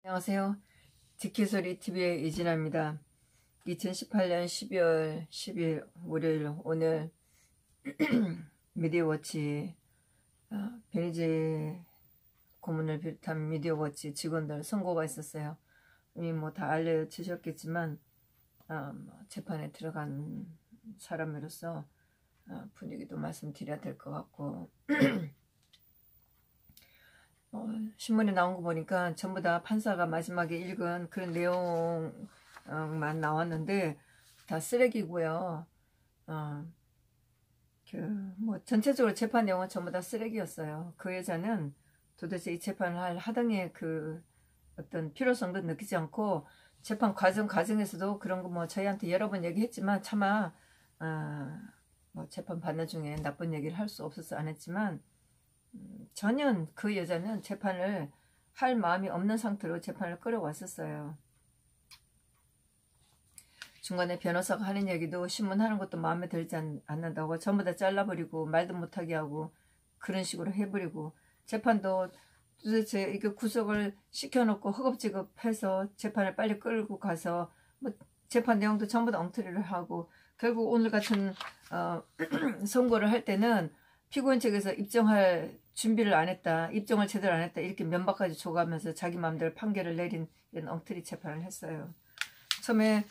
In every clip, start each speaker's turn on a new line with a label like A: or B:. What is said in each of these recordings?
A: 안녕하세요. 지키소리 TV의 이진아입니다. 2018년 12월 10일 월요일 오늘 미디어워치 베니제 고문을 비롯한 미디어워치 직원들 선고가 있었어요. 이미 뭐 다 알려지셨겠지만 재판에 들어간 사람으로서 분위기도 말씀드려야 될 것 같고 신문에 나온 거 보니까 전부 다 판사가 마지막에 읽은 그런 내용만 나왔는데 다 쓰레기고요. 뭐 전체적으로 재판 내용은 전부 다 쓰레기였어요. 그 여자는 도대체 이 재판을 할 하등의 그 어떤 필요성도 느끼지 않고 재판 과정에서도 그런 거 뭐 저희한테 여러 번 얘기했지만 차마 뭐 재판 받는 중에 나쁜 얘기를 할 수 없어서 안 했지만 전혀 그 여자는 재판을 할 마음이 없는 상태로 재판을 끌어왔었어요. 중간에 변호사가 하는 얘기도 신문하는 것도 마음에 들지 않는다고 전부 다 잘라버리고 말도 못하게 하고 그런 식으로 해버리고 재판도 도대체 이게 구속을 시켜놓고 허겁지겁해서 재판을 빨리 끌고 가서 뭐 재판 내용도 전부 다 엉터리를 하고 결국 오늘 같은 선고를 할 때는 피고인 측에서 입증할 준비를 안 했다, 입증을 제대로 안 했다 이렇게 면박까지 줘가면서 자기 마음대로 판결을 내린 이런 엉터리 재판을 했어요. 처음에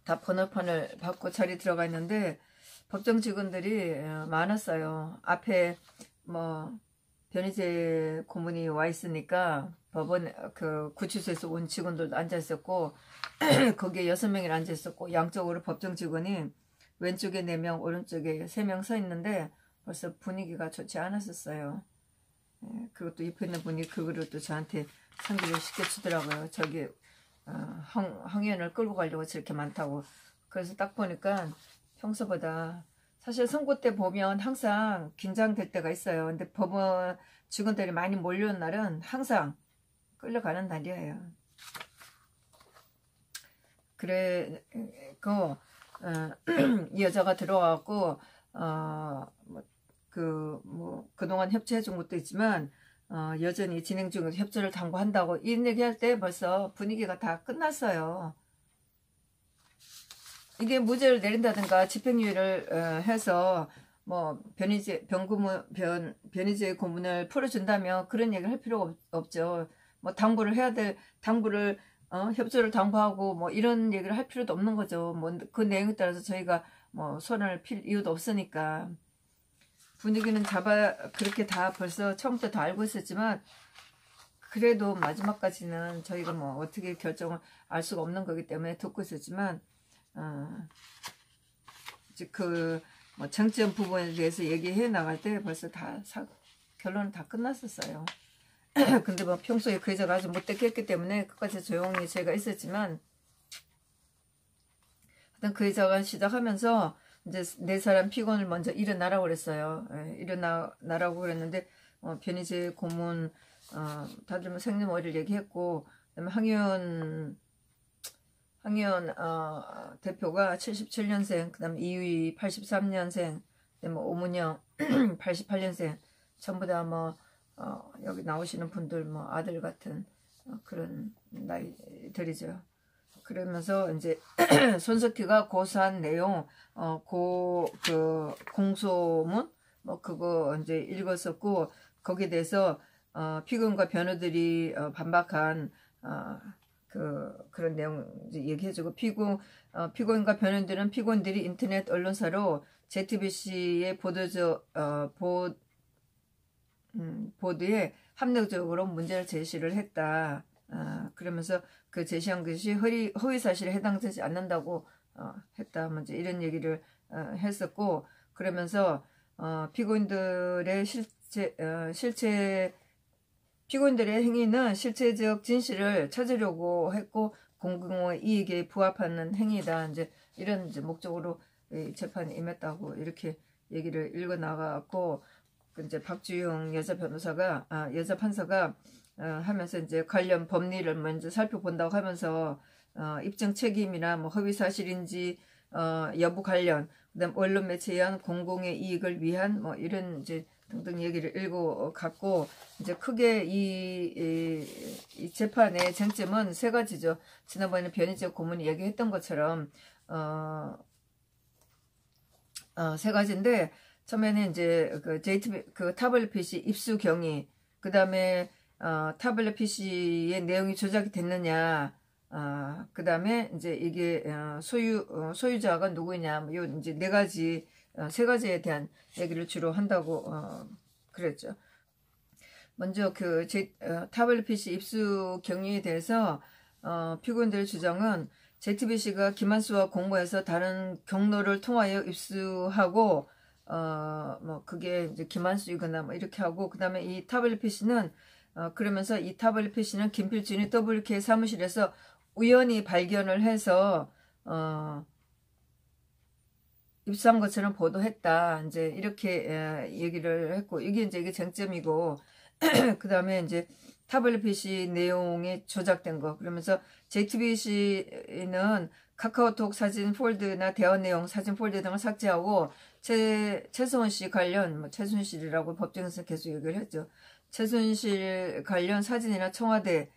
A: 다 번호판을 받고 자리 들어가 있는데 법정 직원들이 많았어요. 앞에 뭐 변희재 고문이 와 있으니까 법원 그 구치소에서 온 직원들도 앉아 있었고 거기에 6명이 앉아 있었고 양쪽으로 법정 직원이 왼쪽에 4명, 오른쪽에 3명 서 있는데 벌써 분위기가 좋지 않았었어요. 그것도 옆에 있는 분이 그거를 또 저한테 상기를 시켜주더라고요. 저기 황의원을 끌고 가려고 저렇게 많다고. 그래서 딱 보니까 평소보다 사실 선고 때 보면 항상 긴장될 때가 있어요. 근데 법원 직원들이 많이 몰려온 날은 항상 끌려가는 날이에요. 그래 이 여자가 들어와갖고 그동안 협조해 준 것도 있지만 여전히 진행 중에서 협조를 당부한다고 이런 얘기할 때 벌써 분위기가 다 끝났어요. 이게 무죄를 내린다든가 집행유예를 해서 뭐 변희재 고문을 풀어준다면 그런 얘기를 할 필요가 없죠. 뭐 당부를 해야 될 당부를 협조를 당부하고 뭐 이런 얘기를 할 필요도 없는 거죠. 뭐 그 내용에 따라서 저희가 뭐 손을 필 이유도 없으니까. 분위기는 그렇게 다 벌써 처음부터 다 알고 있었지만 그래도 마지막까지는 저희가 뭐 어떻게 결정을 알 수가 없는 거기 때문에 듣고 있었지만 이제 뭐 쟁점 부분에 대해서 얘기해 나갈 때 벌써 결론은 다 끝났었어요. 근데 뭐 평소에 그 여자가 아주 못되게 했기 때문에 끝까지 조용히 제가 있었지만 하여튼 그 여자가 시작하면서 이제 4사람 피고인을 먼저 일어나라고 그랬어요. 일어나라고 그랬는데 변희재 고문 다들 뭐 생년월일 얘기했고 그다음에 황의원 대표가 77년생, 그다음에 이유희 83년생, 그다음에 오문영 88년생 전부 다 뭐 여기 나오시는 분들 뭐 아들 같은 그런 나이들이죠. 그러면서 이제 손석희가 고소한 내용 공소문 뭐 그거 이제 읽었었고 거기에 대해서 피고인과 변호들이 반박한 그런 내용 이제 얘기해주고 피고인과 변호인들은 피고인들이 인터넷 언론사로 JTBC의 보도에 합리적으로 문제를 제시를 했다. 그러면서 그 제시한 것이 허위사실에 해당되지 않는다고 했다. 먼저 이런 얘기를 했었고 그러면서 피고인들의 피고인들의 행위는 실체적 진실을 찾으려고 했고 공공의 이익에 부합하는 행위다. 이제 이런 목적으로 재판에 임했다고 이렇게 얘기를 읽어 나가고 이제 박주영 여자 판사가 하면서 이제 관련 법리를 먼저 살펴본다고 하면서 입증 책임이나 뭐 허위 사실인지 여부 관련 그다음 언론 매체에 의한 공공의 이익을 위한 뭐 이런 이제 등등 얘기를 읽고 갔고, 이제 크게 이 재판의 쟁점은 세 가지죠. 지난번에 변희재 고문이 얘기했던 것처럼 세 가지인데, 처음에는 이제 그 JTB 그 타블렛 PC 입수 경위, 그 다음에 타블렛 PC의 내용이 조작이 됐느냐, 그 다음에 이제 이게 소유자가 누구냐, 뭐 요 이제 네 가지 세 가지에 대한 얘기를 주로 한다고 그랬죠. 먼저 그 타블렛 PC 입수 경위에 대해서 피고인들의 주장은 JTBC가 김한수와 공모해서 다른 경로를 통하여 입수하고 뭐 그게 이제 김한수이거나 뭐 이렇게 하고, 그 다음에 이 타블렛 PC는 그러면서 이 타블렛 PC는 김필준이 WK 사무실에서 우연히 발견을 해서 입수한 것처럼 보도했다. 이제 이렇게 얘기를 했고, 이게 쟁점이고, 그 다음에 이제 타블렛 PC 내용이 조작된 거. 그러면서 JTBC는 카카오톡 사진 폴드나 대화 내용 사진 폴드 등을 삭제하고 최순실 관련, 뭐 최순실이라고 법정에서 계속 얘기를 했죠. 최순실 관련 사진이나 청와대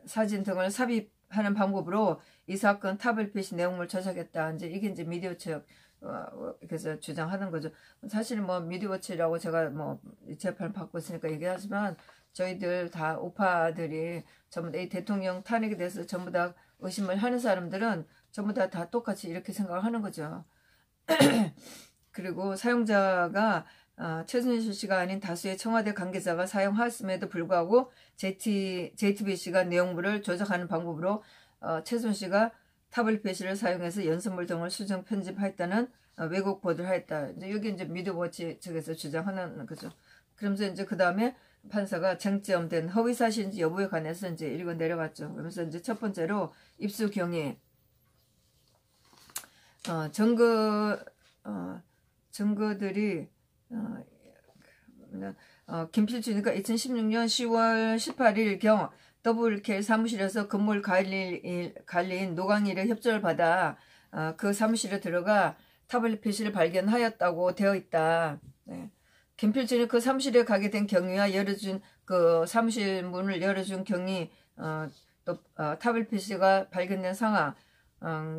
A: 사진 등을 삽입하는 방법으로 이 사건 타블렛 PC 내용물 조작했다. 이게 이제 미디어처 그래서 주장하는 거죠. 사실 뭐 미디어워치라고 제가 뭐 재판 받고 있으니까 얘기하지만, 저희들 다 우파들이 전부 다 이 대통령 탄핵에 대해서 전부 다 의심을 하는 사람들은 전부 다 똑같이 이렇게 생각하는 거죠. 그리고 사용자가 최순실 씨가 아닌 다수의 청와대 관계자가 사용하였음에도 불구하고 JTBC가 내용물을 조작하는 방법으로 최순실 씨가 타블렛 PC를 사용해서 연설물 등을 수정 편집했다는 왜곡 보도를 하였다. 이제 여기 이제 미디어워치 측에서 주장하는 거죠. 그러면서 이제 그 다음에 판사가 쟁점된 허위 사실인지 여부에 관해서 이제 읽어 내려갔죠. 그러면서 이제 첫 번째로 입수 경위, 증거들이 김필준이가 2016년 10월 18일경 WK 사무실에서 건물 관리인 노광일의 협조를 받아 그 사무실에 들어가 타블렛 PC를 발견하였다고 되어 있다. 네. 김필준이 그 사무실에 가게 된 경위와 열어준 그 사무실 문을 열어준 경위, 또 타블렛 PC가 발견된 상황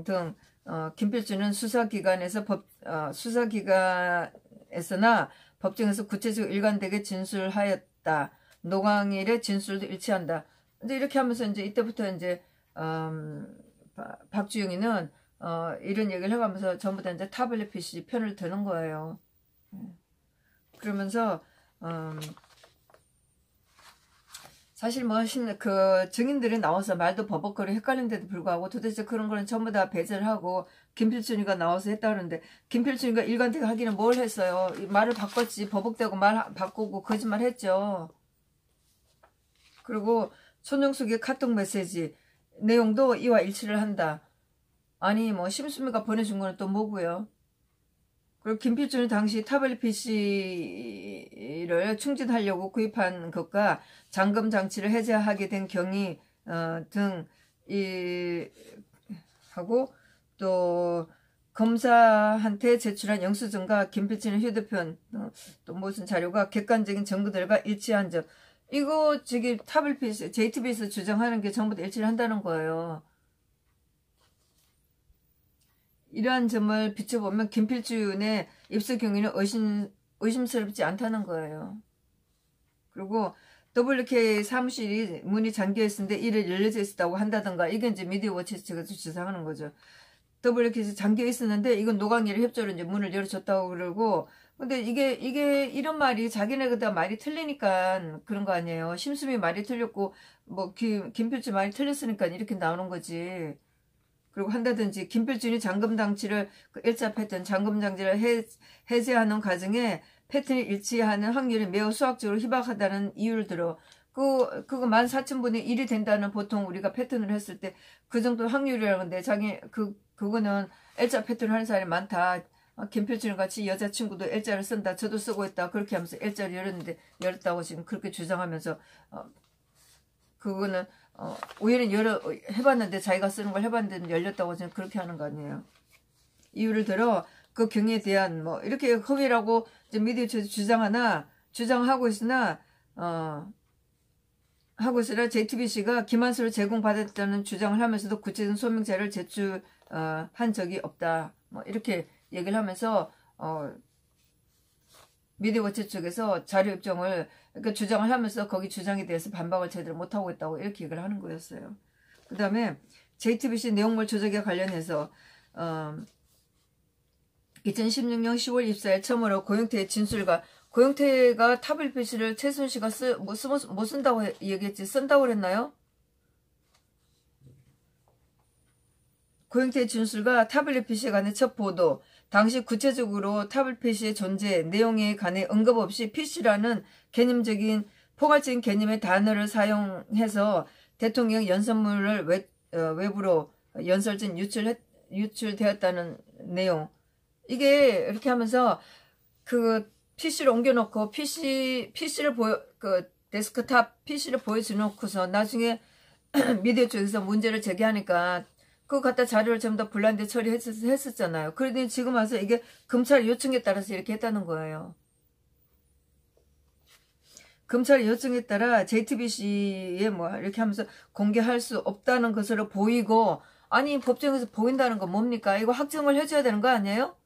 A: 등 김필준은 수사기관에서나 법정에서 구체적으로 일관되게 진술하였다. 노광일의 진술도 일치한다. 근데 이렇게 하면서 이제 이때부터 이제 박주영이는 이런 얘기를 해가면서 전부 다 이제 타블렛 PC 편을 드는 거예요. 그러면서 사실 뭐 그 증인들이 나와서 말도 버벅거리고 헷갈린데도 불구하고 도대체 그런 거는 전부 다 배제를 하고 김필준이가 나와서 했다 그러는데, 김필준이가 일관되게 하기는 뭘 했어요. 말을 바꿨지. 버벅대고 말 바꾸고 거짓말 했죠. 그리고 손영숙의 카톡 메시지 내용도 이와 일치를 한다. 아니 뭐 심수미가 보내준 거는 또 뭐고요. 그리고 김필준이 당시 타블렛 PC를 충진하려고 구입한 것과 잠금 장치를 해제하게 된 경위 등 하고, 또 검사한테 제출한 영수증과 김필준의 휴대폰 또 무슨 자료가 객관적인 증거들과 일치한 점, 이거 저기 타블렛 PC JTBC에서 주장하는 게 전부 다 일치를 한다는 거예요. 이러한 점을 비춰보면 김필준의 입수 경위는 의심스럽지 않다는 거예요. 그리고 WK 사무실이 문이 잠겨 있었는데 이를 열려져 있었다고 한다던가, 이게 이제 미디어워치 측에서 주장하는 거죠. WK에서 잠겨 있었는데 이건 노광일의 협조로 이제 문을 열어줬다고 그러고, 근데 이게 이런 말이 자기네가 말이 틀리니까 그런 거 아니에요. 심수미 말이 틀렸고 뭐 김필준 말이 틀렸으니까 이렇게 나오는 거지. 그리고 한다든지 김필준이 잠금 장치를 일자 패턴 잠금 장치를 해제하는 과정에 패턴이 일치하는 확률이 매우 수학적으로 희박하다는 이유를 들어. 그거 14,000분의 1이 된다는 보통 우리가 패턴을 했을 때 그 정도 확률이라는데, 그거는 일자 패턴을 하는 사람이 많다. 김필준 같이 여자친구도 일자를 쓴다. 저도 쓰고 있다. 그렇게 하면서 일자를 열었다고 지금 그렇게 주장하면서 그거는 우연히 해봤는데, 자기가 쓰는 걸 해봤는데 열렸다고 지금 그렇게 하는 거 아니에요. 이유를 들어 그 경위에 대한 뭐 이렇게 허위라고 미디어에서 주장하고 있으나 JTBC가 기만수를 제공받았다는 주장을 하면서도 구체적인 소명자를 제출한 적이 없다. 뭐 이렇게 얘기를 하면서 미디어워치 쪽에서 자료 입증을 그러니까 주장을 하면서 거기 주장에 대해서 반박을 제대로 못하고 있다고 이렇게 얘기를 하는 거였어요. 그 다음에 JTBC 내용물 조작에 관련해서 2016년 10월 24일 처음으로 고영태의 진술과 고영태가 타블PC를 최순실씨가 못 쓴다고 얘기했지. 쓴다고 그랬나요? 고영태의 진술과 타블PC에 관해 첫 보도, 당시 구체적으로 타블PC의 존재, 내용에 관해 언급 없이 PC라는 개념적인 포괄적인 개념의 단어를 사용해서 대통령 연설문을 외부로 연설진 유출되었다는 내용. 이게 이렇게 하면서 그 PC를 옮겨놓고 PC를 데스크탑 PC를 보여주놓고서 나중에 미디어 쪽에서 문제를 제기하니까 그거 갖다 자료를 전부 다 블라인드 처리했었잖아요. 그러더니 지금 와서 이게 검찰 요청에 따라서 이렇게 했다는 거예요. 검찰 요청에 따라 JTBC에 뭐 이렇게 하면서 공개할 수 없다는 것으로 보이고, 아니 법정에서 보인다는 건 뭡니까? 이거 확정을 해줘야 되는 거 아니에요?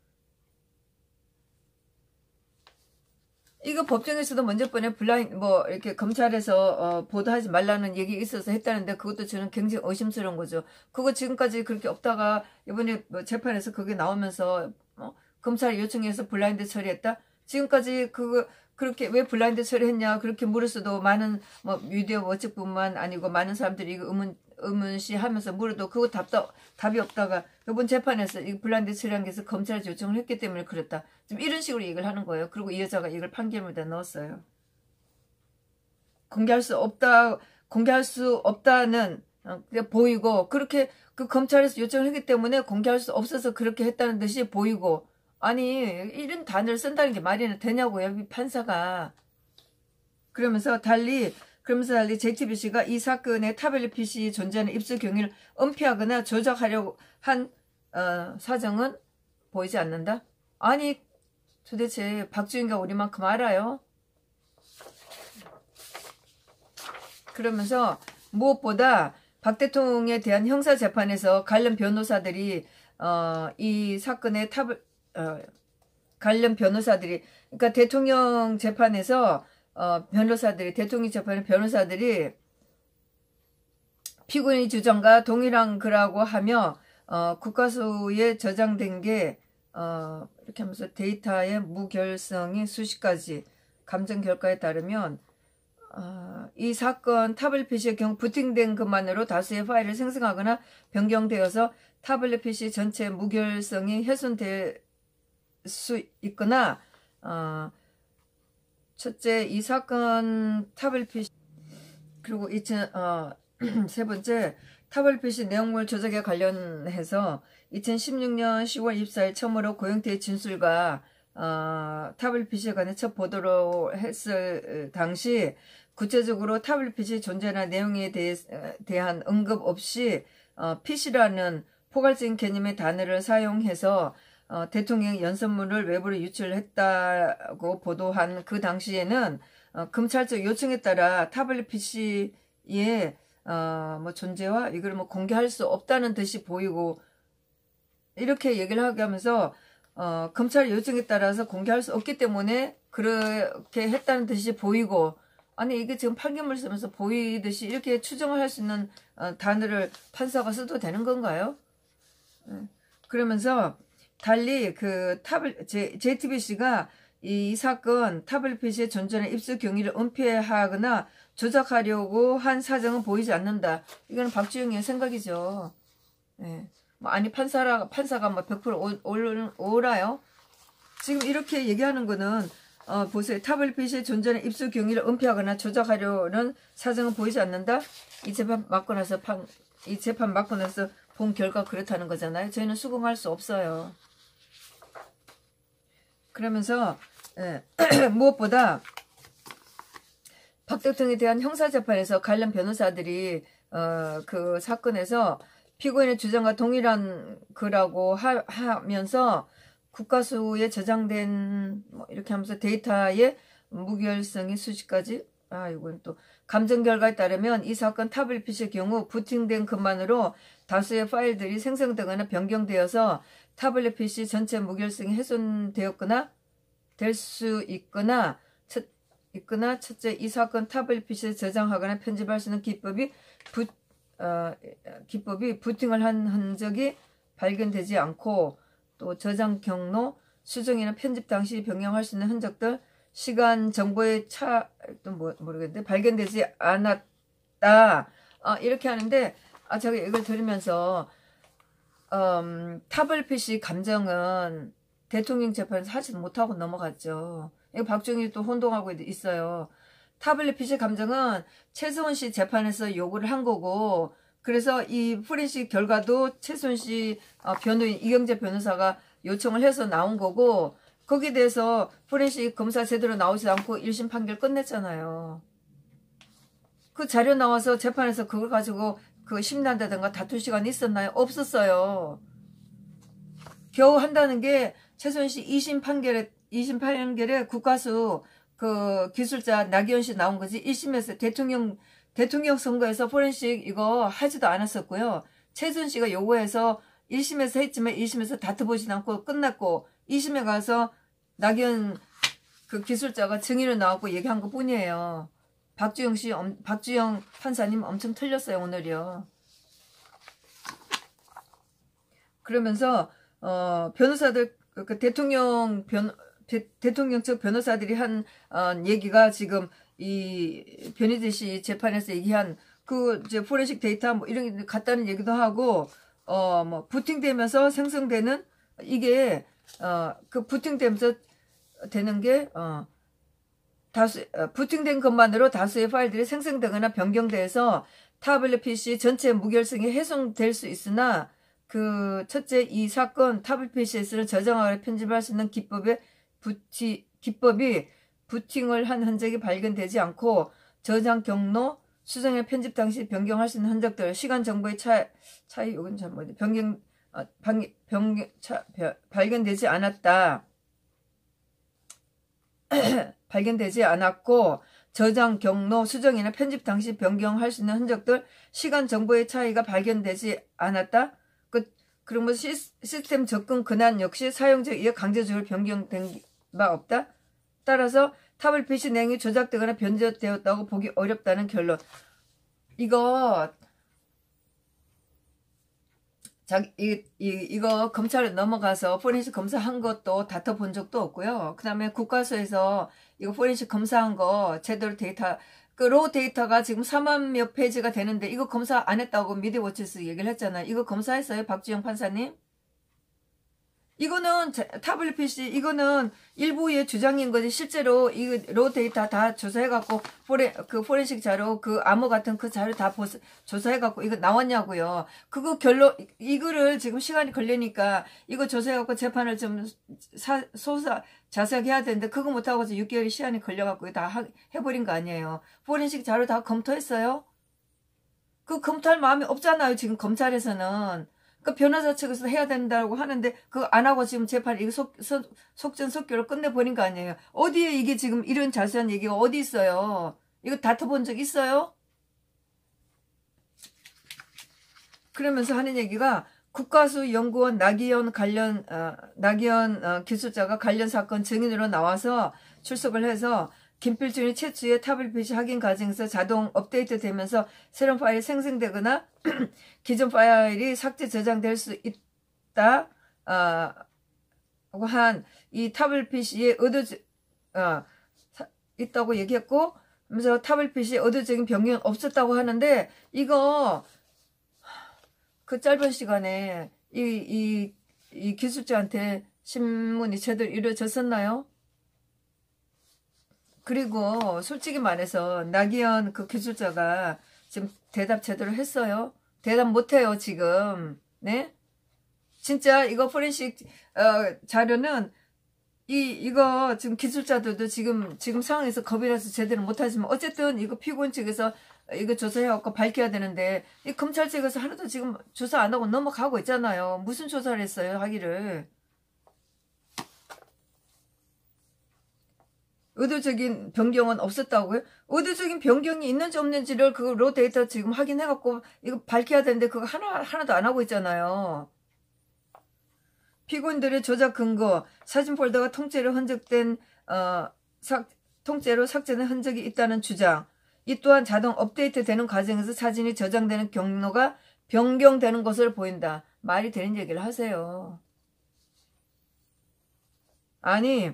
A: 이거 법정에서도 먼저 번에 뭐 이렇게 검찰에서 보도하지 말라는 얘기 있어서 했다는데 그것도 저는 굉장히 의심스러운 거죠. 그거 지금까지 그렇게 없다가 이번에 뭐 재판에서 그게 나오면서 검찰 요청해서 블라인드 처리했다. 지금까지 그렇게 왜 블라인드 처리했냐 그렇게 물었어도 많은 뭐 미디어 워치뿐만 아니고 많은 사람들이 이거 의문시하면서 물어도 그거 답이 없다가 이번 재판에서 이 블라인드 처리한 게 있어 검찰에 요청을 했기 때문에 그랬다. 지금 이런 식으로 얘기를 하는 거예요. 그리고 이 여자가 이걸 판결문에다 넣었어요. 공개할 수 없다는 보이고, 그렇게 그 검찰에서 요청을 했기 때문에 공개할 수 없어서 그렇게 했다는 듯이 보이고, 아니 이런 단어를 쓴다는 게 말이나 되냐고요, 판사가. 그러면서 달리 JTBC가 이 사건의 타블릿 PC 존재하는 입수 경위를 은폐하거나 조작하려고 한 사정은 보이지 않는다. 아니 도대체 박주인가 우리만큼 알아요? 그러면서 무엇보다 박 대통령에 대한 형사재판에서 관련 변호사들이 이 사건의 관련 변호사들이, 그러니까 대통령 재판에서 대통령 재판의 변호사들이 피고인의 주장과 동일한 거라고 하며 국가수에 저장된 게 이렇게 하면서 데이터의 무결성이 수십 가지 감정 결과에 따르면 이 사건 타블릿 PC의 경우 부팅된 것만으로 다수의 파일을 생성하거나 변경되어서 타블릿 PC 전체 무결성이 훼손될 수 있거나 첫째, 이 사건 타블릿 PC 그리고 세 번째, 타블릿 PC 내용물 조작에 관련해서 2016년 10월 24일 처음으로 고영태의 진술과 타블릿 PC에 관해 첫 보도를 했을 당시 구체적으로 타블릿 PC 존재나 내용에 대한 언급 없이 PC라는 포괄적인 개념의 단어를 사용해서 대통령 연설문을 외부로 유출했다고 보도한 그 당시에는 검찰 쪽 요청에 따라 타블릿 PC의 뭐 존재와 이걸 뭐 공개할 수 없다는 듯이 보이고, 이렇게 얘기를 하면서 검찰 요청에 따라서 공개할 수 없기 때문에 그렇게 했다는 듯이 보이고, 아니 이게 지금 판결문 쓰면서 보이듯이 이렇게 추정을 할 수 있는 단어를 판사가 써도 되는 건가요? 그러면서 달리 JTBC가 이 사건 타블릿 PC의 존재는 입수 경위를 은폐하거나 조작하려고 한 사정은 보이지 않는다. 이거는 박주영의 생각이죠. 예. 뭐 아니 판사가 뭐 100% 옳아요. 지금 이렇게 얘기하는 거는 보세요. 타블릿 PC의 존재는 입수 경위를 은폐하거나 조작하려는 사정은 보이지 않는다. 이 재판 맞고 나서 본 결과 그렇다는 거잖아요. 저희는 수긍할 수 없어요. 그러면서 무엇보다 박 대통령에 대한 형사재판에서 관련 변호사들이 그 사건에서 피고인의 주장과 동일한 거라고 하면서 국가수에 저장된 뭐 이렇게 하면서 데이터의 무결성이 수식까지. 이건 또 감정 결과에 따르면 이 사건 타블릿의 경우 부팅된 것만으로 다수의 파일들이 생성되거나 변경되어서 타블릿 PC 전체 무결성이 훼손되었거나 될 수 있거나 첫째, 이 사건 타블릿 PC에 저장하거나 편집할 수 있는 기법이 부팅을 한 흔적이 발견되지 않고, 또 저장 경로, 수정이나 편집 당시 변경할 수 있는 흔적들, 시간, 정보의 모르겠는데, 발견되지 않았다. 이렇게 하는데, 제가 이걸 들으면서, 타블릿 PC 감정은 대통령 재판에서 하지 못하고 넘어갔죠. 이거 박정희 또 혼동하고 있어요. 타블릿 PC 감정은 최수원 씨 재판에서 요구를 한 거고, 그래서 이 포렌식 결과도 최수원 씨 변호인 이경재 변호사가 요청을 해서 나온 거고, 거기에 대해서 포렌식 검사 제대로 나오지 않고 1심 판결 끝냈잖아요. 그 자료 나와서 재판에서 그걸 가지고 그 심리한다든가 다툴 시간이 있었나요? 없었어요. 겨우 한다는 게 최수원 씨 2심 판결에 국가수 그 기술자 나기현 씨 나온 거지. 1심에서 대통령 선거에서 포렌식 이거 하지도 않았었고요. 최수원 씨가 요구해서 1심에서 했지만 1심에서 다투보지도 않고 끝났고, 2심에 가서 나기현 그 기술자가 증인으로 나오고 얘기한 것 뿐이에요. 박주영 판사님 엄청 틀렸어요, 오늘이요. 그러면서 변호사들, 그 대통령 측 변호사들이 한 얘기가 지금 이 변희재 씨 재판에서 얘기한 그 이제 포렌식 데이터 뭐 이런 게 같다는 얘기도 하고, 뭐 부팅되면서 생성되는 이게 그 부팅되면서 되는 게 부팅된 것만으로 다수의 파일들이 생성되거나 변경돼서 타블릿 PC 전체 무결성이 훼손될 수 있으나, 그 첫째, 이 사건 타블릿 PC에서는 저장하거나 편집할 수 있는 기법이 부팅을 한 흔적이 발견되지 않고, 저장 경로, 수정이나 편집 당시 변경할 수 있는 흔적들, 시간 정보의 차이, 이건 잘 모르겠네. 발견되지 않았다. 발견되지 않았고, 저장 경로, 수정이나 편집 당시 변경할 수 있는 흔적들, 시간 정보의 차이가 발견되지 않았다. 그러면 시스템 접근 권한 역시 사용자에 의해 강제적으로 변경된 바 없다. 따라서 타블릿 PC 내용이 조작되거나 변조되었다고 보기 어렵다는 결론. 이거 이거 검찰에 넘어가서 포렌식 검사한 것도 다퉈본 적도 없고요. 그 다음에 국가수에서 이거 포렌식 검사한 거 제대로 데이터, 그 로우 데이터가 지금 4만 몇 페이지가 되는데 이거 검사 안 했다고 미디어워치에서 얘기를 했잖아요. 이거 검사했어요, 박주영 판사님? 이거는 타블릿 PC, 이거는 일부의 주장인 거지. 실제로 이 로우 데이터 다 조사해갖고 그 포렌식 자료, 그 암호 같은 그 자료 다 조사해갖고 이거 나왔냐고요. 그거 이거를 지금 시간이 걸리니까 이거 조사해갖고 재판을 좀 자세하게 해야 되는데 그거 못하고 6개월이 시간이 걸려갖고 다 해버린 거 아니에요. 포렌식 자료 다 검토했어요? 그 검토할 마음이 없잖아요, 지금 검찰에서는. 그 변호사 측에서 해야 된다고 하는데 그거 안 하고 지금 재판 이거 속전속결로 끝내버린 거 아니에요. 어디에 이게 지금 이런 자세한 얘기가 어디 있어요? 이거 다퉈본 적 있어요? 그러면서 하는 얘기가 국가수 연구원 나기현 기술자가 관련 사건 증인으로 나와서 출석을 해서 김필준이 최초의 타블릿 PC 확인 과정에서 자동 업데이트 되면서 새로운 파일이 생성되거나 기존 파일이 삭제 저장될 수 있다 한 이 타블릿 PC에 있다고 얘기했고, 그래서 타블릿 PC에 의도적인 변경은 없었다고 하는데, 이거 그 짧은 시간에 이 기술자한테 신문이 제대로 이루어졌었나요? 그리고 솔직히 말해서 나기현 그 기술자가 지금 대답 제대로 했어요? 대답 못해요, 지금. 네? 진짜 이거 포렌식 자료는 이거 지금 기술자들도 지금 상황에서 겁이 나서 제대로 못하지만 어쨌든 이거 피고인 측에서 이거 조사해갖고 밝혀야 되는데 이 검찰 측에서 하나도 지금 조사 안 하고 넘어가고 있잖아요. 무슨 조사를 했어요, 하기를. 의도적인 변경은 없었다고요? 의도적인 변경이 있는지 없는지를 로 데이터 지금 확인해갖고 이거 밝혀야 되는데 그거 하나도 안 하고 있잖아요. 피고인들의 조작 근거, 사진 폴더가 통째로 통째로 삭제된 흔적이 있다는 주장. 이 또한 자동 업데이트 되는 과정에서 사진이 저장되는 경로가 변경되는 것으로 보인다. 말이 되는 얘기를 하세요. 아니,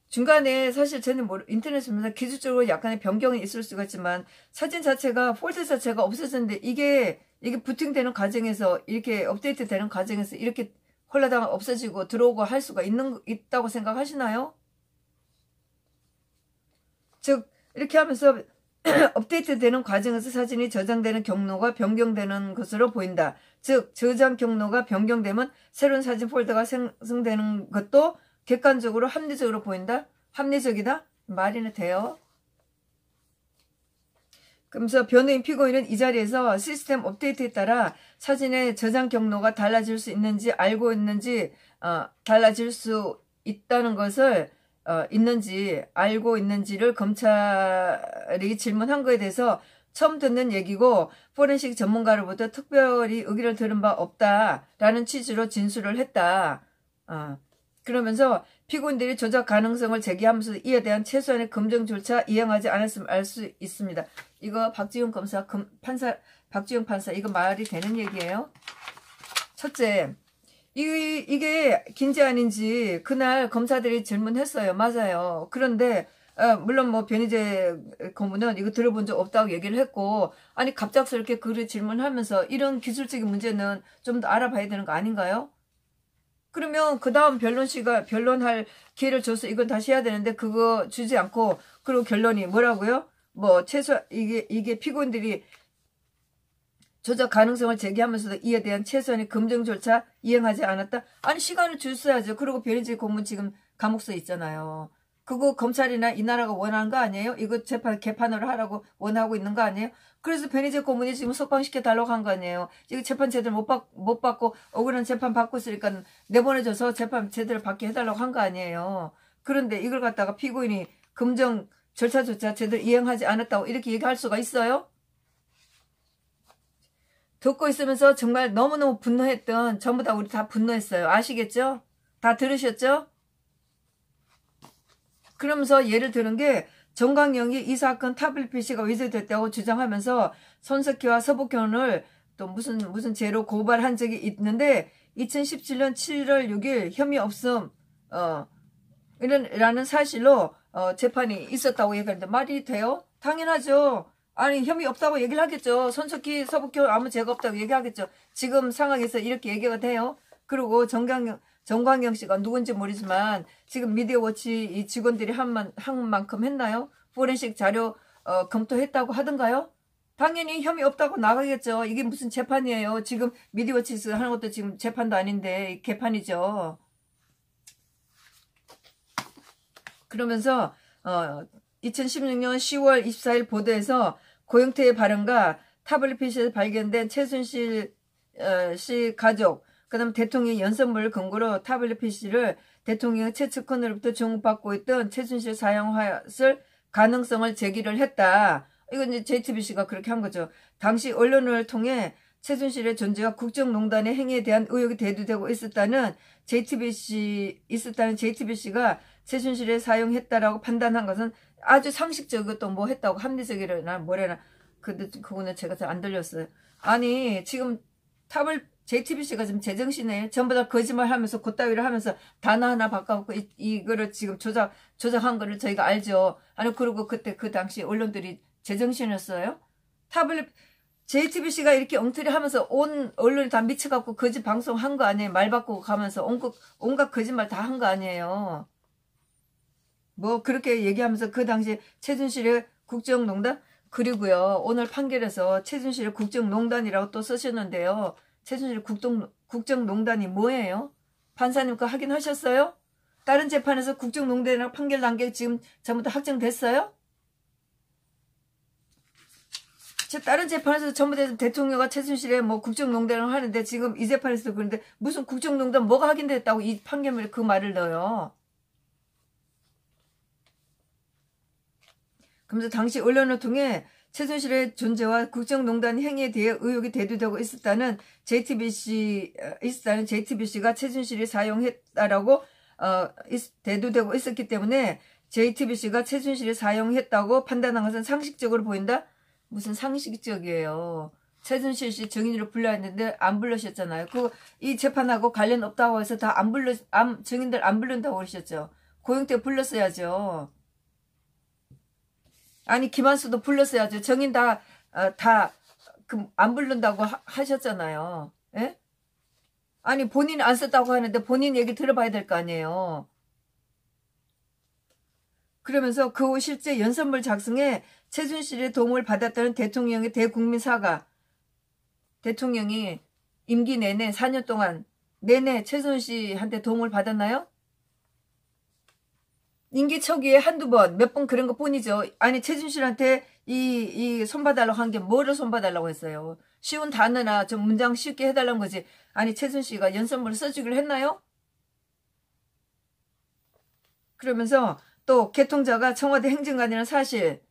A: 중간에 사실 저는 인터넷에 보면서 기술적으로 약간의 변경이 있을 수가 있지만 사진 자체가 폴더 자체가 없어졌는데 이게 부팅되는 과정에서 이렇게 업데이트 되는 과정에서 이렇게 홀라당 없어지고 들어오고 할 수가 있다고 생각하시나요? 즉 이렇게 하면서 업데이트 되는 과정에서 사진이 저장되는 경로가 변경되는 것으로 보인다. 즉 저장 경로가 변경되면 새로운 사진 폴더가 생성되는 것도 객관적으로 합리적으로 보인다. 합리적이다. 말이나 돼요. 그러면서 변호인 피고인은 이 자리에서 시스템 업데이트에 따라 사진의 저장 경로가 달라질 수 있는지 알고 있는지 달라질 수 있다는 것을 있는지 알고 있는지를 검찰이 질문한 거에 대해서 처음 듣는 얘기고 포렌식 전문가로부터 특별히 의견을 들은 바 없다라는 취지로 진술을 했다. 그러면서 피고인들이 조작 가능성을 제기하면서 이에 대한 최소한의 검증 절차 이행하지 않았음을 알 수 있습니다. 이거 박지훈 박지훈 판사 이거 말이 되는 얘기예요? 첫째, 이게 긴지 아닌지 그날 검사들이 질문했어요. 맞아요. 그런데 물론 뭐 변희재 고문은 이거 들어본 적 없다고 얘기를 했고 아니 갑작스럽게 그를 질문하면서 이런 기술적인 문제는 좀 더 알아봐야 되는 거 아닌가요? 그러면 그 다음 변론할 기회를 줘서 이건 다시 해야 되는데 그거 주지 않고 그리고 결론이 뭐라고요? 뭐 이게 피고인들이 조작 가능성을 제기하면서도 이에 대한 최소한의 검증 절차 이행하지 않았다? 아니 시간을 줬어야죠. 그리고 변희재 고문 지금 감옥서 있잖아요. 그거 검찰이나 이 나라가 원하는 거 아니에요? 이거 개판으로 하라고 원하고 있는 거 아니에요? 그래서 변희재 고문이 지금 석방시켜 달라고 한 거 아니에요? 지금 재판 제대로 못 받고 억울한 재판 받고 있으니까 내보내줘서 재판 제대로 받게 해달라고 한 거 아니에요? 그런데 이걸 갖다가 피고인이 검증 절차조차 제대로 이행하지 않았다고 이렇게 얘기할 수가 있어요? 듣고 있으면서 정말 너무너무 분노했던 전부 다 우리 다 분노했어요. 아시겠죠? 다 들으셨죠? 그러면서 예를 드는 게 정광영이 이 사건 타블릿 PC가 위조됐다고 주장하면서 손석희와 서복현을 또 무슨 죄로 고발한 적이 있는데 2017년 7월 6일 혐의 없음 라는 사실로 재판이 있었다고 얘기하는데 말이 돼요? 당연하죠. 아니 혐의 없다고 얘기를 하겠죠. 손석희 서복현 아무 죄가 없다고 얘기하겠죠. 지금 상황에서 이렇게 얘기가 돼요. 그리고 정광영 씨가 누군지 모르지만 지금 미디어워치 이 직원들이 한 만큼 했나요? 포렌식 자료 검토했다고 하던가요? 당연히 혐의 없다고 나가겠죠. 이게 무슨 재판이에요. 지금 미디어워치에서 하는 것도 지금 재판도 아닌데 개판이죠. 그러면서 2016년 10월 24일 보도에서 고영태의 발언과 타블릿 PC에서 발견된 최순실 씨 가족 그 다음 대통령의 연설문을 근거로 타블릿 PC를 대통령의 최측근으로부터 정보받고 있던 최순실 사용했을 가능성을 제기를 했다. 이건 이제 JTBC가 그렇게 한 거죠. 당시 언론을 통해 최순실의 존재가 국정농단의 행위에 대한 의혹이 대두되고 있었다는 JTBC가 최순실을 사용했다라고 판단한 것은 아주 상식적이고 또 뭐 했다고 합리적이나 뭐래나 그거는 제가 잘 안 들렸어요. 아니 지금 JTBC가 지금 제정신에 전부 다 거짓말하면서 그따위를 하면서 단어 하나 바꿔갖고 이거를 지금 조작한 거를 저희가 알죠. 아니 그리고 그때 그 당시 언론들이 제정신이었어요. JTBC가 이렇게 엉터리 하면서 온 언론이 다 미쳐갖고 거짓 방송한 거 아니에요. 말 바꾸고 가면서 온갖 거짓말 다 한 거 아니에요. 뭐 그렇게 얘기하면서 그 당시 최순실의 국정농단 그리고요 오늘 판결에서 최순실의 국정농단이라고 또 쓰셨는데요. 최순실 국정농단이 뭐예요? 판사님 그거 확인하셨어요? 다른 재판에서 국정농단이라고 판결 난 게 지금 전부 다 확정됐어요? 다른 재판에서 전부 다 대통령과 최순실의 뭐 국정농단을 하는데 지금 이 재판에서도 그런데 무슨 국정농단 뭐가 확인됐다고 이 판결문에 그 말을 넣어요? 그러면서 당시 언론을 통해 최순실의 존재와 국정농단 행위에 대해 의혹이 대두되고 있었다는 JTBC가 최순실이 사용했다라고 대두되고 있었기 때문에 JTBC가 최순실이 사용했다고 판단한 것은 상식적으로 보인다? 무슨 상식적이에요. 최순실 씨 증인으로 불러야 했는데 안 불러셨잖아요. 이 재판하고 관련 없다고 해서 다 증인들 안 부른다고 그러셨죠. 고영태 불렀어야죠. 아니 김한수도 불렀어야죠. 증인 안 부른다고 하셨잖아요. 예? 아니 본인 안 썼다고 하는데 본인 얘기 들어봐야 될 거 아니에요. 그러면서 그 후 실제 연설문 작성에 최순실의 도움을 받았다는 대통령의 대국민 사과. 대통령이 임기 내내 4년 동안 내내 최순실한테 도움을 받았나요? 임기 초기에 한두 번, 몇 번 그런 것 뿐이죠. 아니 최순실한테 이 손봐달라고 한 게 뭐를 손봐달라고 했어요? 쉬운 단어나 좀 문장 쉽게 해달라는 거지. 아니 최순실가 연설문을 써주기로 했나요? 그러면서 또 개통자가 청와대 행정관이라는 사실.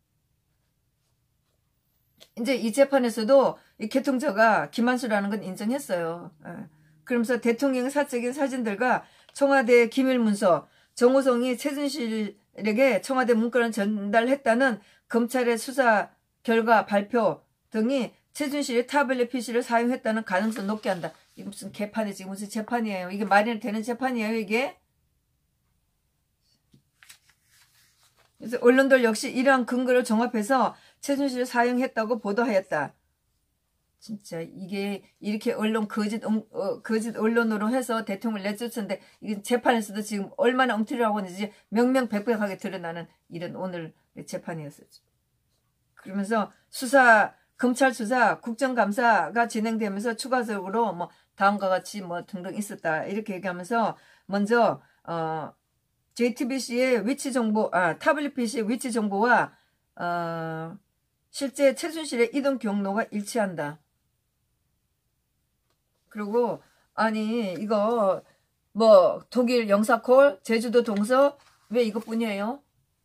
A: 이제 이 재판에서도 이 개통자가 김한수라는 건 인정했어요. 그러면서 대통령의 사적인 사진들과 청와대 기밀문서, 정호성이 최순실에게 청와대 문건을 전달했다는 검찰의 수사 결과 발표 등이 최순실이 타블렛 PC를 사용했다는 가능성을 높게 한다. 이게 무슨 개판이지, 무슨 재판이에요. 이게 말이 되는 재판이에요, 이게? 그래서 언론들 역시 이러한 근거를 종합해서 최순실을 사용했다고 보도하였다. 진짜 이게 이렇게 거짓 언론으로 해서 대통령을 내쫓았는데 이게 재판에서도 지금 얼마나 엉터리라고 하는지 명명백백하게 드러나는 이런 오늘 재판이었었죠. 그러면서 검찰 수사, 국정감사가 진행되면서 추가적으로 뭐 다음과 같이 뭐 등등 있었다 이렇게 얘기하면서 먼저 JTBC의 위치 정보, 타블릿 PC의 위치 정보와 실제 최순실의 이동 경로가 일치한다. 그리고 아니 이거 뭐 독일 영사콜, 제주도 동서 왜 이것뿐이에요?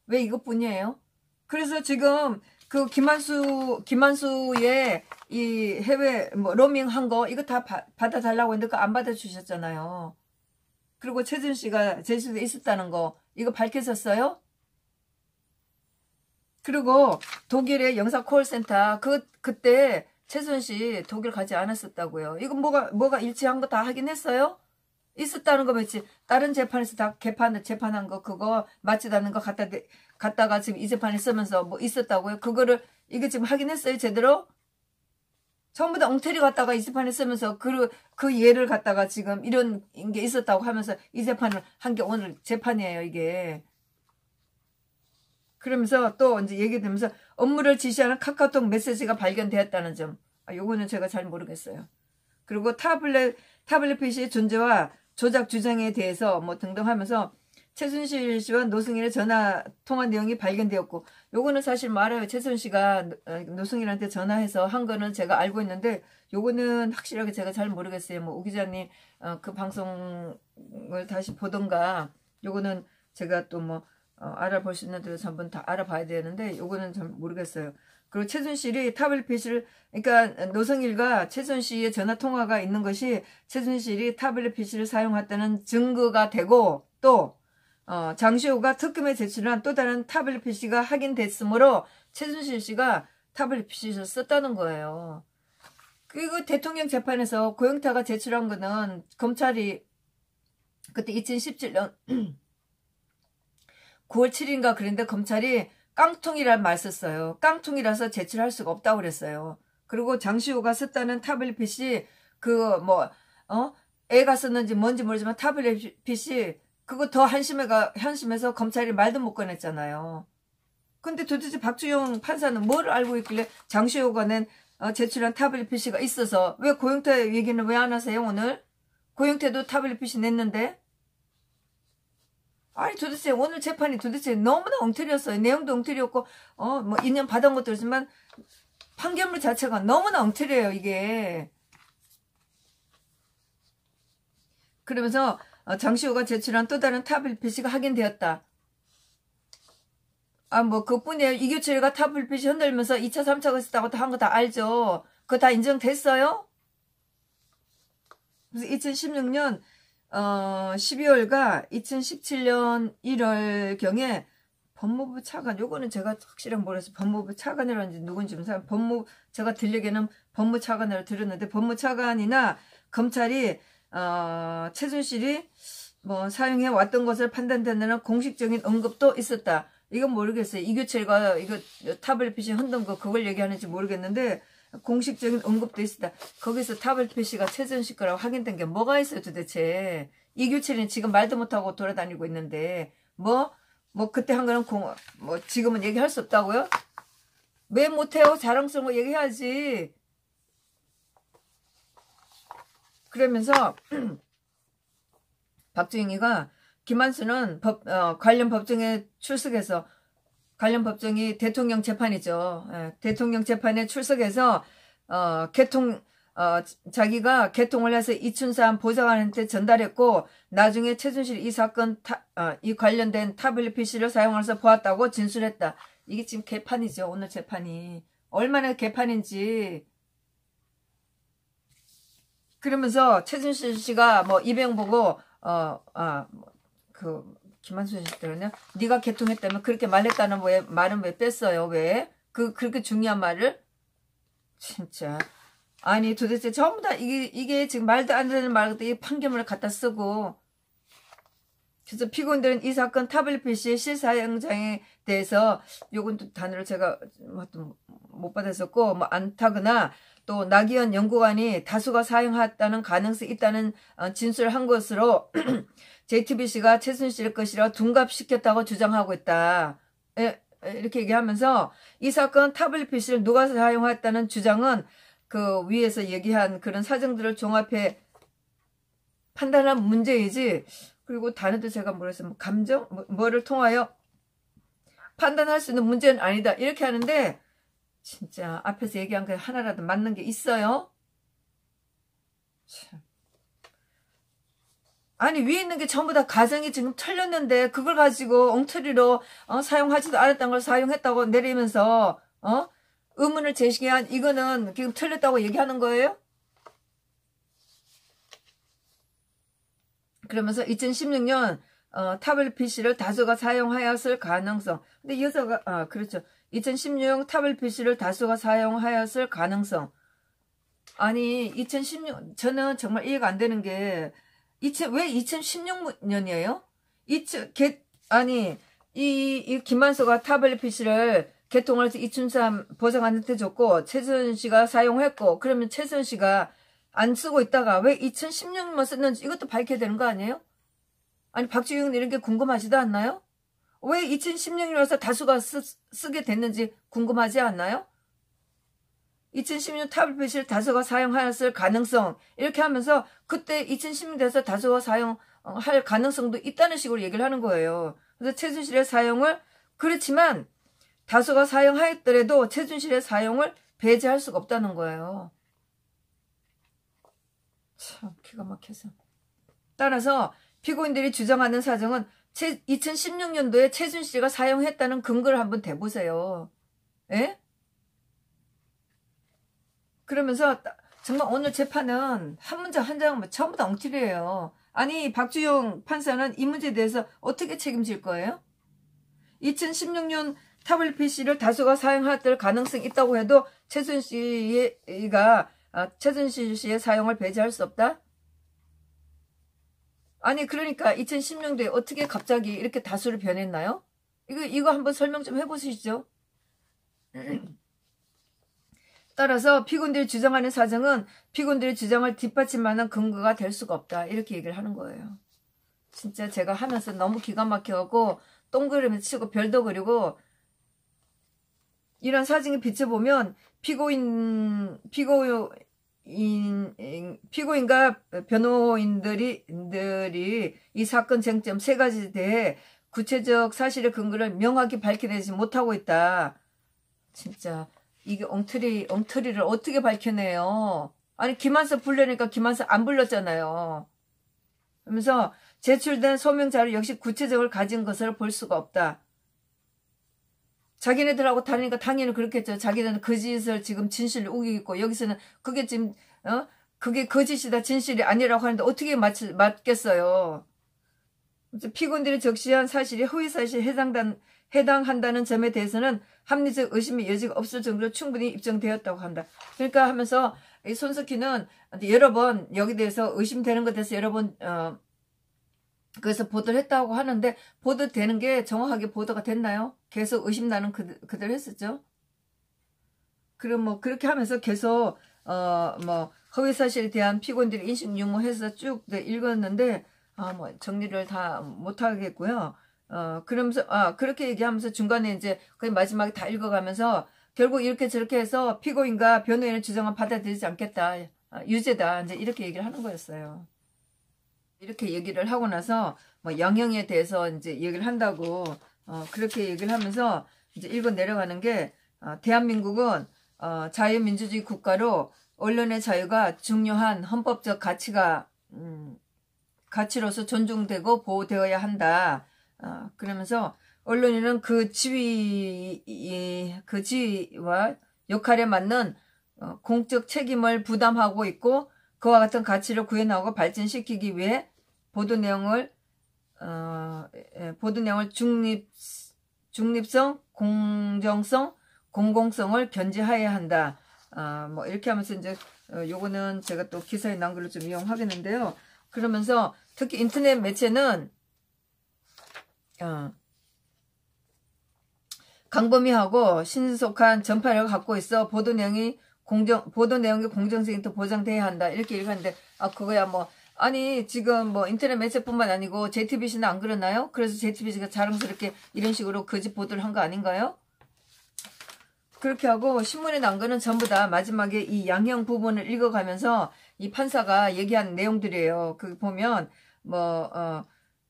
A: 왜 이것뿐이에요? 그래서 지금 그 김한수의 이 해외 뭐 로밍한 거 이거 다 받아달라고 했는데 그거 안 받아주셨잖아요. 그리고 최순실가 제주도에 있었다는 거 이거 밝혀졌어요? 그리고 독일의 영사 콜센터 그때 최순실 독일 가지 않았었다고요. 이거 뭐가 일치한 거 다 하긴 했어요? 있었다는 거 맞지? 다른 재판에서 다 재판한 거 그거 맞지도 않는 거 갖다가 지금 이 재판에 쓰면서 뭐 있었다고요? 그거를 이게 지금 하긴 했어요 제대로? 전부 다 엉터리 갖다가 이 재판에 쓰면서 그 예를 갖다가 지금 이런 게 있었다고 하면서 이 재판을 한 게 오늘 재판이에요 이게. 그러면서 또 이제 얘기되면서 업무를 지시하는 카카오톡 메시지가 발견되었다는 점. 요거는 제가 잘 모르겠어요. 그리고 타블렛 PC의 존재와 조작 주장에 대해서 뭐 등등 하면서 최순실 씨와 노승일의 전화 통화 내용이 발견되었고 요거는 사실 말해요. 최순실 씨가 노승일한테 전화해서 한 거는 제가 알고 있는데 요거는 확실하게 제가 잘 모르겠어요. 뭐 우 기자님 그 방송을 다시 보던가 요거는 제가 또 뭐 알아볼 수 있는 데서 한번 다 알아봐야 되는데 요거는 잘 모르겠어요. 그리고 최순실이 타블릿 PC를 그러니까 노승일과 최순실의 전화 통화가 있는 것이 최순실이 타블릿 PC를 사용했다는 증거가 되고 또 장시호가 특검에 제출한 또 다른 타블릿 PC가 확인됐으므로 최순실 씨가 타블릿 PC를 썼다는 거예요. 그리고 대통령 재판에서 고영태가 제출한 거는 검찰이 그때 2017년 9월 7일인가 그랬는데 검찰이 깡통이라는 말 썼어요. 깡통이라서 제출할 수가 없다고 그랬어요. 그리고 장시호가 썼다는 타블릿 PC 애가 썼는지 뭔지 모르지만 타블릿 PC 그거 더 한심해서 검찰이 말도 못 꺼냈잖아요. 근데 도대체 박주영 판사는 뭘 알고 있길래 장시호가 낸 제출한 타블릿 PC가 있어서 왜 고영태 얘기는 왜 안 하세요 오늘? 고영태도 타블릿 PC 냈는데? 아니 도대체 오늘 재판이 도대체 너무나 엉터리였어요. 내용도 엉터리였고 뭐 2년 받은 것도 있지만 판결문 자체가 너무나 엉터리예요 이게. 그러면서 장시호가 제출한 또 다른 타블릿 PC가 확인되었다. 아, 뭐, 그뿐이에요. 이규철이가 타블빛이 흔들면서 2차, 3차가 있었다고 한 거 다 알죠? 그거 다 인정됐어요? 그래서 2016년, 12월과 2017년 1월경에 법무부 차관, 요거는 제가 확실하게 모르겠어요. 법무부 차관이라는지 누군지 모르겠어요. 제가 들리기에는 법무차관이라고 들었는데, 법무차관이나 검찰이, 최순실이 뭐 사용해 왔던 것을 판단되는 공식적인 언급도 있었다. 이건 모르겠어요. 이규철과 이거 타블릿이 흔든 거 그걸 얘기하는지 모르겠는데 공식적인 언급도 있었다. 거기서 타블릿가 최순실 거라고 확인된 게 뭐가 있어요 도대체. 이규철은 지금 말도 못하고 돌아다니고 있는데 뭐 그때 한 거는 지금은 얘기할 수 없다고요? 왜 못해요? 자랑스러운 거 얘기해야지. 그러면서 박주영이가 김한수는 관련 법정에 출석해서 관련 법정이 대통령 재판이죠. 대통령 재판에 출석해서 자기가 개통을 해서 이춘삼 보좌관한테 전달했고 나중에 최순실 이 사건 이 관련된 타블릿 PC를 사용해서 보았다고 진술했다. 이게 지금 개판이죠. 오늘 재판이 얼마나 개판인지. 그러면서 최순실 씨가 뭐 이병 보고 김한수 씨들은요. 네가 개통했다면 그렇게 말했다는 말은 왜 뺐어요? 왜? 그렇게 중요한 말을? 진짜. 아니 도대체 전부 다 이게 지금 말도 안 되는 말도 이 판결문을 갖다 쓰고. 그래서 피고인들은 이 사건 타블릿 PC 실사용장에 대해서 요건 또 단어를 제가 못 받았었고 뭐 안타거나 또 나기현 연구관이 다수가 사용했다는 가능성이 있다는 진술을 한 것으로 JTBC가 최순실 것이라 둔갑시켰다고 주장하고 있다. 이렇게 얘기하면서 이 사건 타블릿 PC를 누가 사용했다는 주장은 그 위에서 얘기한 그런 사정들을 종합해 판단한 문제이지. 그리고 단어도 제가 모르겠어요. 감정? 뭐를 통하여 판단할 수 있는 문제는 아니다. 이렇게 하는데 진짜 앞에서 얘기한 게 하나라도 맞는 게 있어요? 참. 아니 위에 있는 게 전부 다 가정이 지금 틀렸는데 그걸 가지고 엉터리로 사용하지도 않았던 걸 사용했다고 내리면서 의문을 제시한 이거는 지금 틀렸다고 얘기하는 거예요? 그러면서 2016년 타블릿 PC를 다수가 사용하였을 가능성. 근데 이 여자가 그렇죠. 2016 타블릿 PC를 다수가 사용하였을 가능성. 아니 2016 저는 정말 이해가 안 되는 게 왜 2016년이에요? 아니 이 김만수가 타블릿 PC를 개통을 해서 이춘삼 보좌관한테 줬고 최순실 씨가 사용했고 그러면 최순실 씨가 안 쓰고 있다가 왜 2016년만 썼는지 이것도 밝혀야 되는 거 아니에요? 아니 박주영 이런 게 궁금하지도 않나요? 왜 2016년에서 다수가 쓰게 됐는지 궁금하지 않나요? 2016년 타블릿 PC를 다수가 사용하였을 가능성 이렇게 하면서 그때 2016년에서 다수가 사용할 가능성도 있다는 식으로 얘기를 하는 거예요. 그래서 최순실의 사용을 그렇지만 다수가 사용하였더라도 최순실의 사용을 배제할 수가 없다는 거예요. 참 기가 막혀서. 따라서 피고인들이 주장하는 사정은 2016년도에 최순실이가 사용했다는 근거를 한번 대보세요. 예? 그러면서 정말 오늘 재판은 한 문장 한 장 전부 다 엉터리예요. 아니 박주영 판사는 이 문제에 대해서 어떻게 책임질 거예요? 2016년 타블릿 PC를 다수가 사용할 가능성이 있다고 해도 최순실 씨의 사용을 배제할 수 없다? 아니 그러니까 2016년도에 어떻게 갑자기 이렇게 다수를 변했나요? 이거 한번 설명 좀 해보시죠. 따라서 피고인들이 주장하는 사정은 피고인들의 주장을 뒷받침하는 근거가 될 수가 없다. 이렇게 얘기를 하는 거예요. 진짜 제가 하면서 너무 기가 막혀갖고 동그라미 치고 별도 그리고 이런 사정에 비춰보면 피고인과 변호인들이 이 사건 쟁점 세 가지에 대해 구체적 사실의 근거를 명확히 밝혀내지 못하고 있다. 진짜 이게 엉터리를 어떻게 밝혀내요? 아니 김한수 불려니까 김한수 안 불렀잖아요. 그러면서 제출된 소명 자료 역시 구체적을 가진 것을 볼 수가 없다. 자기네들하고 다르니까 당연히 그렇겠죠. 자기들은 거짓을 지금 진실을 우기고 있고, 여기서는 그게 지금 그게 거짓이다 진실이 아니라고 하는데 어떻게 맞겠어요. 피고인들이 적시한 사실이 허위사실에 해당한다는 점에 대해서는 합리적 의심의 여지가 없을 정도로 충분히 입증되었다고 한다. 그러니까 하면서 이 손석희는 여러 번 여기 대해서 의심되는 것에 대해서 여러 번 그래서 보도를 했다고 하는데, 보도되는 게 정확하게 보도가 됐나요? 계속 의심나는 그대로 했었죠. 그럼 뭐 그렇게 하면서 계속 뭐 허위사실에 대한 피고인들의 인식 유무해서 쭉 읽었는데 뭐 정리를 다 못하겠고요. 그러면서 그렇게 얘기하면서 중간에 이제 거의 마지막에 다 읽어가면서 결국 이렇게 저렇게 해서 피고인과 변호인의 주장은 받아들이지 않겠다, 유죄다, 이제 이렇게 얘기를 하는 거였어요. 이렇게 얘기를 하고 나서 뭐 양형에 대해서 이제 얘기를 한다고 그렇게 얘기를 하면서 이제 읽어 내려가는 게 대한민국은 자유민주주의 국가로 언론의 자유가 중요한 헌법적 가치로서 존중되고 보호되어야 한다. 그러면서 언론인은 그 지위와 역할에 맞는 공적 책임을 부담하고 있고, 그와 같은 가치를 구현하고 발전시키기 위해 보도 내용을 중립성, 공정성, 공공성을 견지해야 한다. 뭐 이렇게 하면서 이제 요거는 제가 또 기사에 나온 걸로 좀 이용하겠는데요. 그러면서 특히 인터넷 매체는 강범위하고 신속한 전파력을 갖고 있어 보도 내용의 공정성이 더 보장돼야 한다. 이렇게 얘기하는데, 그거야 뭐, 아니, 지금 뭐 인터넷 매체뿐만 아니고 JTBC는 안 그러나요? 그래서 JTBC가 자랑스럽게 이런 식으로 거짓 보도를 한 거 아닌가요? 그렇게 하고 신문에 난 거는 전부 다 마지막에 이 양형 부분을 읽어가면서 이 판사가 얘기한 내용들이에요. 그 보면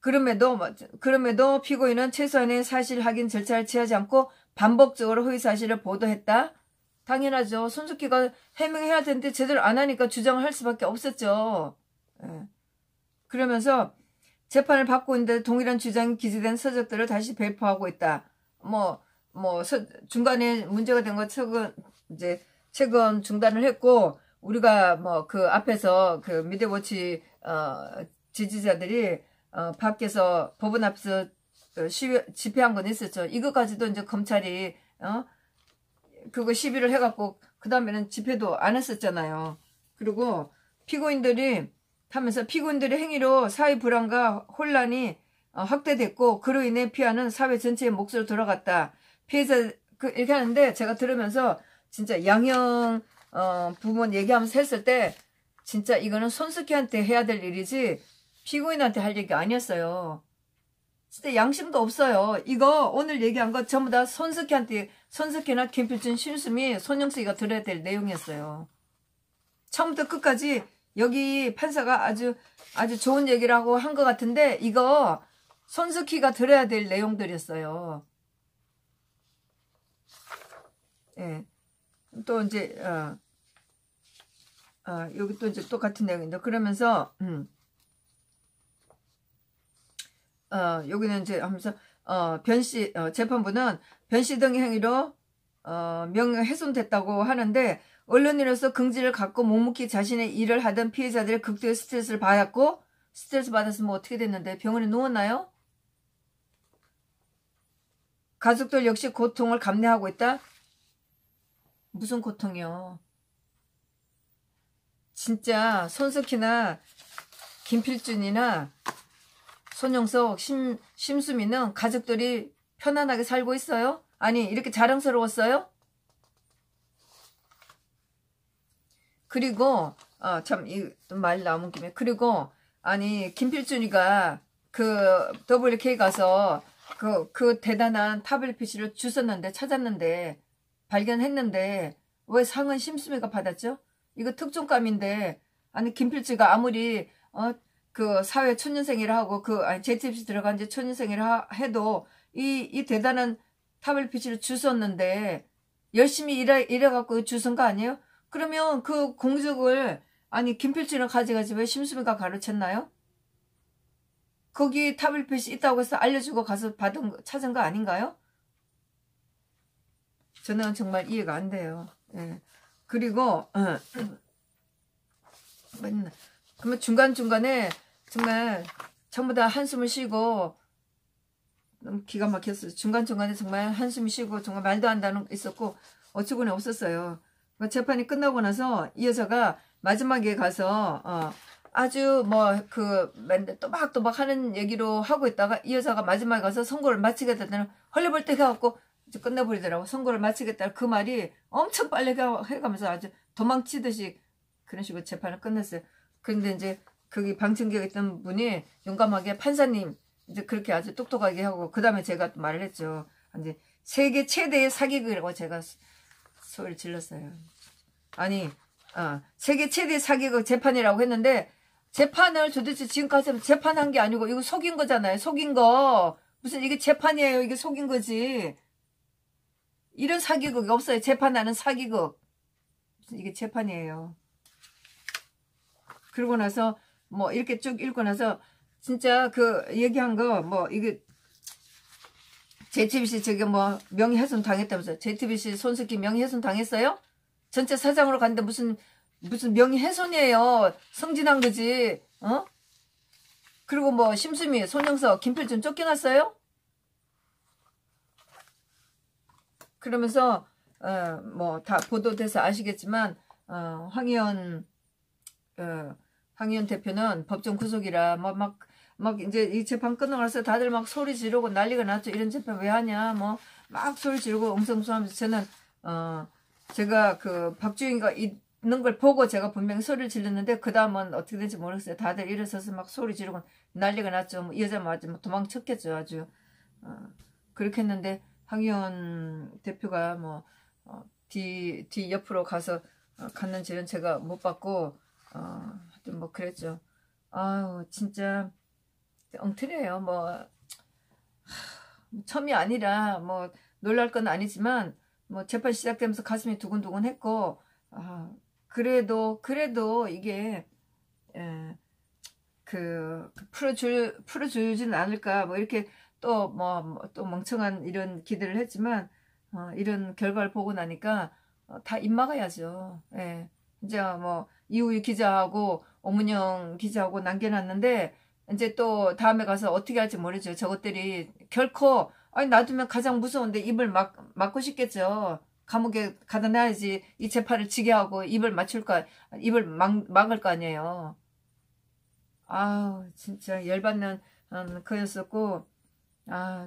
A: 그럼에도 피고인은 최소한의 사실 확인 절차를 취하지 않고 반복적으로 허위 사실을 보도했다. 당연하죠. 손석희가 해명해야 되는데 제대로 안 하니까 주장을 할 수밖에 없었죠. 그러면서 재판을 받고 있는데 동일한 주장이 기재된 서적들을 다시 배포하고 있다. 중간에 문제가 된 거 최근 중단을 했고, 우리가 그 앞에서 그 미디어워치 지지자들이 밖에서 법원 앞에서 집회한 건 있었죠. 이거까지도 이제 검찰이 그거 시비를 해갖고 그 다음에는 집회도 안 했었잖아요. 그리고 피고인들이 하면서 피고인들의 행위로 사회 불안과 혼란이 확대됐고, 그로 인해 피하는 사회 전체의 몫으로 돌아갔다. 피해자 이렇게 하는데, 제가 들으면서 진짜 양형 부분 얘기하면서 했을 때 진짜 이거는 손석희한테 해야 될 일이지 피고인한테 할 얘기 아니었어요. 진짜 양심도 없어요. 이거 오늘 얘기한 거 전부 다 손석희나 김필준, 심수미, 손영석이가 들어야 될 내용이었어요. 처음부터 끝까지 여기 판사가 아주 좋은 얘기를 하고 한 것 같은데, 이거 손석희가 들어야 될 내용들이었어요. 예. 또 이제 여기 또 이제 똑같은 내용인데, 그러면서 여기는 이제 하면서 변씨 재판부는 변씨 등의 행위로 명예가 훼손됐다고 하는데, 언론인으로서 긍지를 갖고 묵묵히 자신의 일을 하던 피해자들의 극도의 스트레스를 받았고, 스트레스 받았으면 뭐 어떻게 됐는데 병원에 누웠나요? 가족들 역시 고통을 감내하고 있다. 무슨 고통이요? 진짜 손석희나 김필준이나 손영석, 심수미는 가족들이 편안하게 살고 있어요? 아니, 이렇게 자랑스러웠어요? 그리고 참 이 말 나온 김에, 그리고 아니 김필준이가 그 WK 가서 그 대단한 타블릿PC를 찾았는데 발견했는데 왜 상은 심수미가 받았죠? 이거 특종감인데, 아니 김필주가 아무리 그 사회 초년생이라 하고 JTBC 들어간 지 초년생이라 해도 이 대단한 타블릿PC를 주웠는데 열심히 일해갖고 주운 거 아니에요? 그러면 그 공적을 아니 김필주는 가져가지 왜 심수미가 가르쳤나요? 거기 타블릿PC 있다고 해서 알려주고 가서 찾은 거 아닌가요? 저는 정말 이해가 안 돼요. 예. 그리고 그러면 중간중간에 정말 전부 다 한숨을 쉬고 너무 기가 막혔어요. 중간중간에 정말 한숨 쉬고 정말 말도 안 되는 거 있었고 어처구니 없었어요. 재판이 끝나고 나서 이 여자가 마지막에 가서 아주 뭐 그 또박또박 하는 얘기로 하고 있다가 이 여자가 마지막에 가서 선고를 마치겠다는 헐레벌떡 해갖고 이제 끝내버리더라고. 선고를 마치겠다 그 말이 엄청 빨리 해가면서 아주 도망치듯이 그런 식으로 재판을 끝냈어요. 그런데 이제 거기 방청객에 있던 분이 용감하게 판사님 이제 그렇게 아주 똑똑하게 하고 그 다음에 제가 또 말을 했죠. 이제 세계 최대의 사기극이라고 제가 소리를 질렀어요. 아니 세계 최대의 사기극 재판이라고 했는데 재판을 도대체 지금까지 재판한 게 아니고 이거 속인 거잖아요. 속인 거. 무슨 이게 재판이에요. 이게 속인 거지. 이런 사기극이 없어요. 재판하는 사기극. 무슨 이게 재판이에요. 그러고 나서 뭐 이렇게 쭉 읽고 나서 진짜 그 얘기한 거 뭐 이게 JTBC 저기 뭐 명예훼손 당했다면서요. JTBC 손석희 명예훼손 당했어요? 전체 사장으로 갔는데 무슨 명예훼손이에요. 성진한 거지. 그리고 뭐 심수미, 손영석, 김필준 쫓겨났어요? 그러면서 뭐 다 보도돼서 아시겠지만 황희연 대표는 법정 구속이라 막 이제 이 재판 끝나고 나서 다들 막 소리 지르고 난리가 났죠. 이런 재판 왜 하냐 뭐 막 소리 지르고 엉성엉성하면서 저는 제가 그 박주인가 있는 걸 보고 제가 분명히 소리를 질렀는데 그 다음은 어떻게 된지 모르겠어요. 다들 일어서서 막 소리 지르고 난리가 났죠. 뭐 이 여자 맞아 뭐 도망쳤겠죠. 아주 그렇게 했는데 황희연 대표가 뭐 뒤 옆으로 가서 갔는지는 제가 못 봤고 하여튼 뭐 그랬죠. 아유 진짜 엉터리예요. 뭐 처음이 아니라 뭐 놀랄 건 아니지만 뭐 재판 시작되면서 가슴이 두근두근 했고 그래도 이게 풀어주지는 않을까 뭐 이렇게 또 멍청한 이런 기대를 했지만 이런 결과를 보고 나니까 다 입막아야죠. 예. 이제 뭐 이우희 기자하고 오문영 기자하고 남겨놨는데 이제 또 다음에 가서 어떻게 할지 모르죠. 저것들이 결코 놔두면 가장 무서운데 입을 막고 싶겠죠. 감옥에 가다 놔야지 이 재판을 지게 하고 입을 막을 거 아니에요. 아우 진짜 열받는 거였었고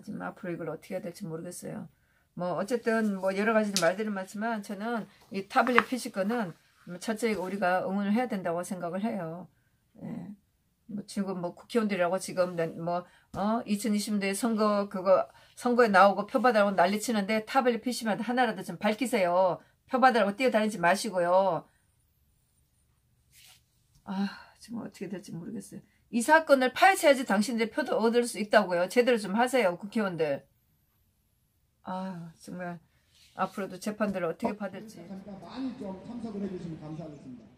A: 지금 앞으로 이걸 어떻게 해야 될지 모르겠어요. 뭐 어쨌든 뭐 여러 가지 말들은 많지만 저는 이 타블렛 PC 거는 첫째 우리가 응원을 해야 된다고 생각을 해요. 예. 뭐 지금 뭐 국회의원들이라고 지금 뭐 2020년대 선거에 나오고 표받으라고 난리치는데 타블렛 PC만 하나라도 좀 밝히세요. 표받으라고 뛰어다니지 마시고요. 지금 어떻게 될지 모르겠어요. 이 사건을 파헤쳐야지 당신들 표도 얻을 수 있다고요. 제대로 좀 하세요, 국회의원들. 정말 앞으로도 재판들을 어떻게 받을지.
B: 많이 좀 참석을 해주시면 감사하겠습니다.